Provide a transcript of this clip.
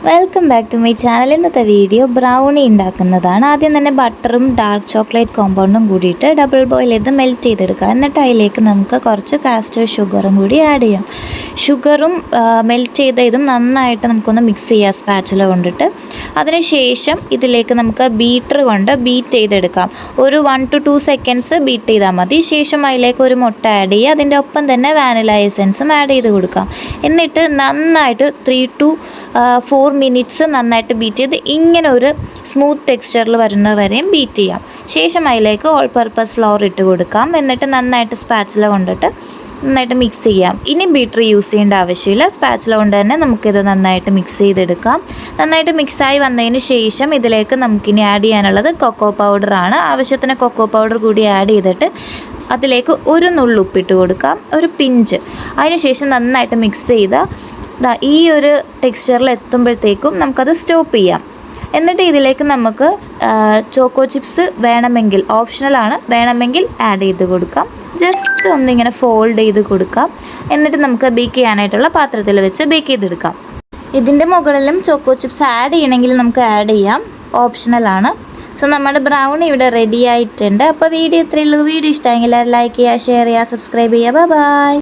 Welcome back to my channel. ഇന്നത്തെ video brownie ഉണ്ടാക്കുന്നതാണ്. ആദ്യം തന്നെ ബട്ടറും ഡാർക്ക് ചോക്ലേറ്റ് കോമ്പൗണ്ടും കൂടിയിട്ട് ഡബിൾ ബോയിൽ ചെയ്ത് മെൽറ്റ് ചെയ്തെടുക്കുക. എന്നിട്ട് അതിലേക്ക് നമുക്ക് കുറച്ച് കാസ്റ്റർ ഷുഗറും കൂടി ആഡ് ചെയ്യാം. ഷുഗറും മെൽറ്റ് ചെയ്ത ഇതും നന്നായിട്ട് നമുക്കൊന്ന് മിക്സ് ചെയ്യാം സ്പാച്ചുല കൊണ്ടിട്ട്. അതിനുശേഷം ഇതിലേക്ക് നമുക്ക് ബീറ്റർ കൊണ്ട് ബീറ്റ് ചെയ്തെടുക്കാം. ഒരു 1 to 2 സെക്കൻഡ്സ് ബീറ്റ് ചെയ്താൽ മതി. ശേഷം അതിലേക്ക് ഒരു മുട്ട ആഡ് ചെയ്യുക. അതിൻ്റെ ഒപ്പം തന്നെ വാനില എസൻസും ആഡ് ചെയ്ത് കൊടുക്കാം. എന്നിട്ട് നന്നായിട്ട് 3 to 4 മിനിറ്റ്സ് നന്നായിട്ട് ബീറ്റ് ചെയ്ത് ഇങ്ങനെ ഒരു സ്മൂത്ത് ടെക്സ്ചറിൽ വരുന്നവരെയും ബീറ്റ് ചെയ്യാം. ശേഷം അതിലേക്ക് ഓൾ പർപ്പസ് ഫ്ലവർ ഇട്ട് കൊടുക്കാം. എന്നിട്ട് നന്നായിട്ട് സ്പാച്ചുല കൊണ്ടിട്ട് നന്നായിട്ട് മിക്സ് ചെയ്യാം. ഇനി ബീറ്റർ യൂസ് ചെയ്യേണ്ട ആവശ്യമില്ല. സ്പാച്ചുല കൊണ്ട് തന്നെ നമുക്കിത് നന്നായിട്ട് മിക്സ് ചെയ്തെടുക്കാം. നന്നായിട്ട് മിക്സായി വന്നതിന് ശേഷം ഇതിലേക്ക് നമുക്കിനി ആഡ് ചെയ്യാനുള്ളത് കൊക്കോ പൗഡറാണ്. ആവശ്യത്തിന് കൊക്കോ പൗഡർ കൂടി ആഡ് ചെയ്തിട്ട് അതിലേക്ക് ഒരു നുള്ളുപ്പിട്ട് കൊടുക്കാം, ഒരു പിഞ്ച്. അതിനുശേഷം നന്നായിട്ട് മിക്സ് ചെയ്ത ഈ ഒരു ടെക്സ്ചറിൽ എത്തുമ്പോഴത്തേക്കും നമുക്കത് സ്റ്റോപ്പ് ചെയ്യാം. എന്നിട്ട് ഇതിലേക്ക് നമുക്ക് ചോക്കോ ചിപ്സ് വേണമെങ്കിൽ, ഓപ്ഷണലാണ്, വേണമെങ്കിൽ ആഡ് ചെയ്ത് കൊടുക്കാം. ജസ്റ്റ് ഒന്നിങ്ങനെ ഫോൾഡ് ചെയ്ത് കൊടുക്കാം. എന്നിട്ട് നമുക്ക് ബേക്ക് ചെയ്യാനായിട്ടുള്ള പാത്രത്തിൽ വെച്ച് ബേക്ക് ചെയ്തെടുക്കാം. ഇതിൻ്റെ മുകളിലും ചോക്കോ ചിപ്സ് ആഡ് ചെയ്യണമെങ്കിൽ നമുക്ക് ആഡ് ചെയ്യാം, ഓപ്ഷണലാണ്. സോ നമ്മുടെ ബ്രൗണി ഇവിടെ റെഡി ആയിട്ടുണ്ട്. അപ്പോൾ വീഡിയോ ഇത്രയേ ഉള്ളൂ. വീഡിയോ ഇഷ്ടമെങ്കിൽ ലൈക്ക് ചെയ്യുക, ഷെയർ ചെയ്യുക, സബ്സ്ക്രൈബ് ചെയ്യുക. ബൈ.